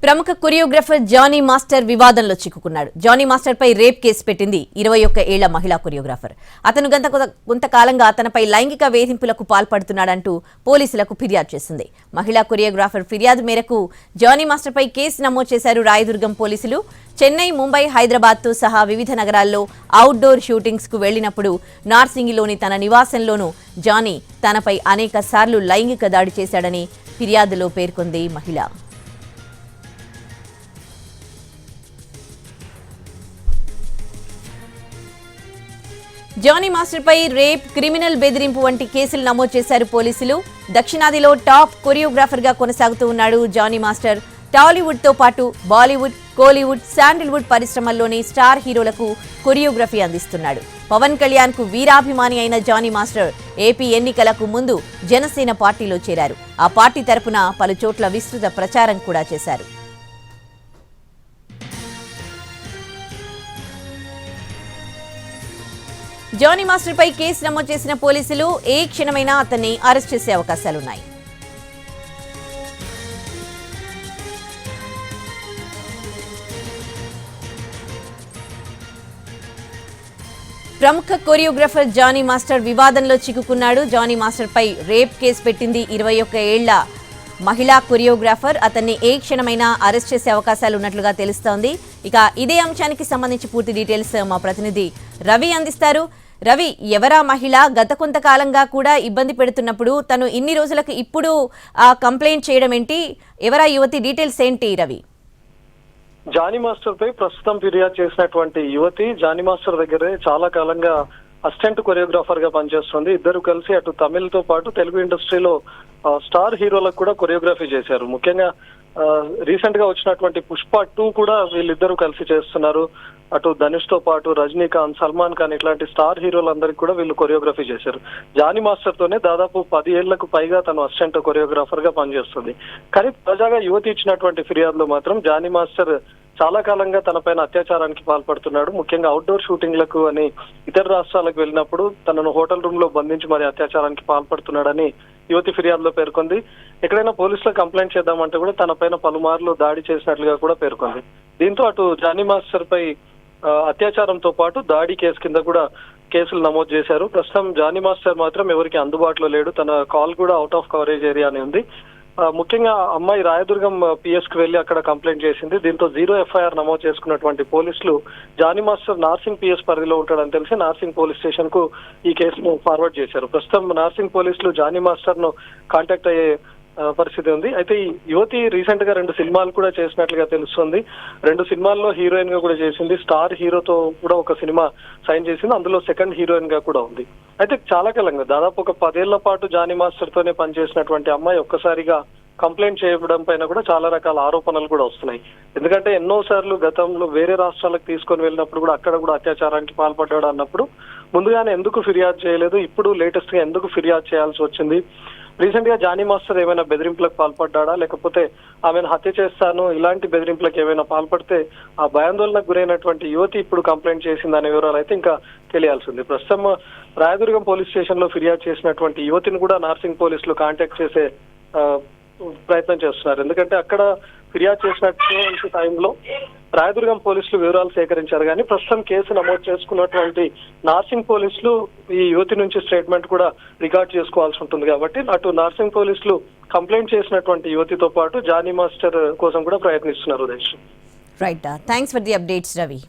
ప్రముఖ choreographer Johnny master వివాదంలో చిక్కుకున్నాడు. జానీ మాస్టర్ పై రేప్ కేసు పెట్టింది 21 ఏళ్ల మహిళా కొరియోగ్రాఫర్. అతను కొంతకాలంగా తనపై లైంగిక వేధింపులకు పాల్పడుతున్నాడంటూ పోలీసులకు ఫిర్యాదు చేసింది. మహిళా కొరియోగ్రాఫర్ ఫిర్యాదు మేరకు జానీ మాస్టర్ పై కేసు నమోదు చేశారు రాయదుర్గం పోలీసులు. చెన్నై, ముంబై, హైదరాబాద్తో సహా వివిధ నగరాల్లో అవుట్డోర్ షూటింగ్స్ కు వెళ్లినప్పుడు నార్సింగిలోని తన నివాసంలోనూ జానీ తనపై అనేక సార్లు లైంగిక దాడి చేశాడని ఫిర్యాదులో పేర్కొంది మహిళ. జానీ మాస్టర్ పై రేప్, క్రిమినల్ బెదిరింపు వంటి కేసులు నమోదు చేశారు పోలీసులు. దక్షిణాదిలో టాప్ కొరియోగ్రాఫర్ గా కొనసాగుతూ ఉన్నాడు జానీ మాస్టర్. టాలీవుడ్ తో పాటు బాలీవుడ్, కోలీవుడ్, శాండిల్వుడ్ పరిశ్రమల్లోని స్టార్ హీరోలకు కొరియోగ్రఫీ అందిస్తున్నాడు. పవన్ కళ్యాణ్ కు వీరాభిమాని అయిన జానీ మాస్టర్ ఏపీ ఎన్నికలకు ముందు జనసేన పార్టీలో చేరారు. ఆ పార్టీ తరపున పలు చోట్ల విస్తృత ప్రచారం కూడా చేశారు. జానీ మాస్టర్ పై కేసు నమోదు చేసిన పోలీసులు ఏ క్షణమైనా అతన్ని అరెస్ట్ చేసే అవకాశాలున్నాయి. ప్రముఖ కొరియోగ్రాఫర్ జానీ మాస్టర్ వివాదంలో చిక్కుకున్నాడు. జానీ మాస్టర్ పై రేప్ కేసు పెట్టింది 21 ఏళ్ల మహిళా కొరియోగ్రాఫర్. అతన్ని ఏ క్షణమైనా అరెస్ట్ చేసే అవకాశాలు ఉన్నట్లుగా తెలుస్తోంది. ఇక ఇదే అంశానికి సంబంధించి పూర్తి డీటెయిల్స్ మా ప్రతినిధి రవి అందిస్తారు. రవి, ఎవరా మహిళ? గత కొంతకాలంగా కూడా ఇబ్బంది పెడుతున్నప్పుడు తను ఇన్ని రోజులకు ఇప్పుడు కంప్లైంట్ చేయడం ఏంటి? ఎవరా యువతి? డీటెయిల్స్ ఏంటి రవి? జానీ మాస్టర్ పై ప్రస్తుతం ఫిర్యాదు చేసినటువంటి యువతి జానీ మాస్టర్ దగ్గరే చాలా కాలంగా అసిస్టెంట్ కొరియోగ్రాఫర్ గా పనిచేస్తుంది. ఇద్దరు కలిసి అటు తమిళ్ తో పాటు తెలుగు ఇండస్ట్రీలో స్టార్ హీరోలకు కూడా కొరియోగ్రఫీ చేశారు. ముఖ్యంగా రీసెంట్ గా వచ్చినటువంటి పుష్ప 2 కూడా వీళ్ళిద్దరూ కలిసి చేస్తున్నారు. అటు ధనుష్ తో పాటు రజనీకాంత్, సల్మాన్ ఖాన్ ఇట్లాంటి స్టార్ హీరోలందరికీ కూడా వీళ్ళు కొరియోగ్రఫీ చేశారు. జానీ మాస్టర్ తోనే దాదాపు 10 ఏళ్లకు పైగా తను అసిస్టెంట్ కొరియోగ్రాఫర్ గా పనిచేస్తుంది. కానీ తాజాగా యువతి ఇచ్చినటువంటి ఫిర్యాదులో మాత్రం జానీ మాస్టర్ చాలా కాలంగా తనపైన అత్యాచారానికి పాల్పడుతున్నాడు. ముఖ్యంగా అవుట్డోర్ షూటింగ్లకు అని ఇతర రాష్ట్రాలకు వెళ్ళినప్పుడు తనను హోటల్ రూమ్ లో బంధించి మరి అత్యాచారానికి పాల్పడుతున్నాడని యువతి ఫిర్యాదులో పేర్కొంది. ఎక్కడైనా పోలీసులకు కంప్లైంట్ చేద్దామంటే కూడా తనపైన పలుమార్లు దాడి చేసినట్లుగా కూడా పేర్కొంది. దీంతో అటు జానీ మాస్టర్ పై అత్యాచారంతో పాటు దాడి కేసు కింద కూడా కేసులు నమోదు చేశారు. ప్రస్తుతం జానీ మాస్టర్ మాత్రం ఎవరికి అందుబాటులో లేడు. తన కాల్ కూడా అవుట్ ఆఫ్ కవరేజ్ ఏరియా అని ఉంది. ముఖ్యంగా అమ్మాయి రాయదుర్గం పిఎస్ కు వెళ్లి అక్కడ కంప్లైంట్ చేసింది. దీంతో 0 ఎఫ్ఐఆర్ నమోదు చేసుకున్నటువంటి పోలీసులు జానీ మాస్టర్ నార్సింగ్ పిఎస్ పరిధిలో ఉంటాడని తెలిసి నార్సింగ్ పోలీస్ స్టేషన్ కు ఈ కేసును ఫార్వర్డ్ చేశారు. ప్రస్తుతం నార్సింగ్ పోలీసులు జానీ మాస్టర్ ను కాంటాక్ట్ అయ్యే పరిస్థితి ఉంది. అయితే ఈ యువతి రీసెంట్ గా 2 సినిమాలు కూడా చేసినట్లుగా తెలుస్తుంది. 2 సినిమాల్లో హీరోయిన్ గా కూడా చేసింది. స్టార్ హీరోతో కూడా ఒక సినిమా సైన్ చేసింది. అందులో సెకండ్ హీరోయిన్ గా కూడా ఉంది. అయితే చాలా కాలంగా దాదాపు ఒక 10 ఏళ్ల పాటు జానీ మాస్టర్ తోనే పనిచేసినటువంటి అమ్మాయి ఒక్కసారిగా కంప్లైంట్ చేయడం పైన కూడా చాలా రకాల ఆరోపణలు కూడా వస్తున్నాయి. ఎందుకంటే ఎన్నోసార్లు గతంలో వేరే రాష్ట్రాలకు తీసుకొని వెళ్ళినప్పుడు కూడా అక్కడ కూడా అత్యాచారానికి పాల్పడ్డాడు అన్నప్పుడు ముందుగానే ఎందుకు ఫిర్యాదు చేయలేదు, ఇప్పుడు లేటెస్ట్ గా ఎందుకు ఫిర్యాదు చేయాల్సి వచ్చింది? రీసెంట్ గా జానీ మాస్టర్ ఏమైనా బెదిరింపులకు పాల్పడ్డా, లేకపోతే ఆమెను హత్య చేస్తాను ఇలాంటి బెదిరింపులకు ఏమైనా పాల్పడితే ఆ భయాందోళనకు గురైనటువంటి యువతి ఇప్పుడు కంప్లైంట్ చేసిందనే వివరాలు అయితే ఇంకా తెలియాల్సింది. ప్రస్తుతం రాయదుర్గం పోలీస్ స్టేషన్ లో ఫిర్యాదు చేసినటువంటి యువతిని కూడా నార్సింగ్ పోలీసులు కాంటాక్ట్ చేసే ప్రయత్నం చేస్తున్నారు. ఎందుకంటే అక్కడ ఫిర్యాదు చేసినటువంటి టైంలో రాయదుర్గం పోలీసులు వివరాలు సేకరించారు. కానీ ప్రస్తుతం కేసు నమోదు చేసుకున్నటువంటి నార్సింగ్ పోలీసులు ఈ యువతి నుంచి స్టేట్మెంట్ కూడా రికార్డ్ చేసుకోవాల్సి ఉంటుంది. కాబట్టి అటు నార్సింగ్ పోలీసులు కంప్లైంట్ చేసినటువంటి యువతితో పాటు జానీ మాస్టర్ కోసం కూడా ప్రయత్నిస్తున్నారు. Right, thanks for the updates Ravi.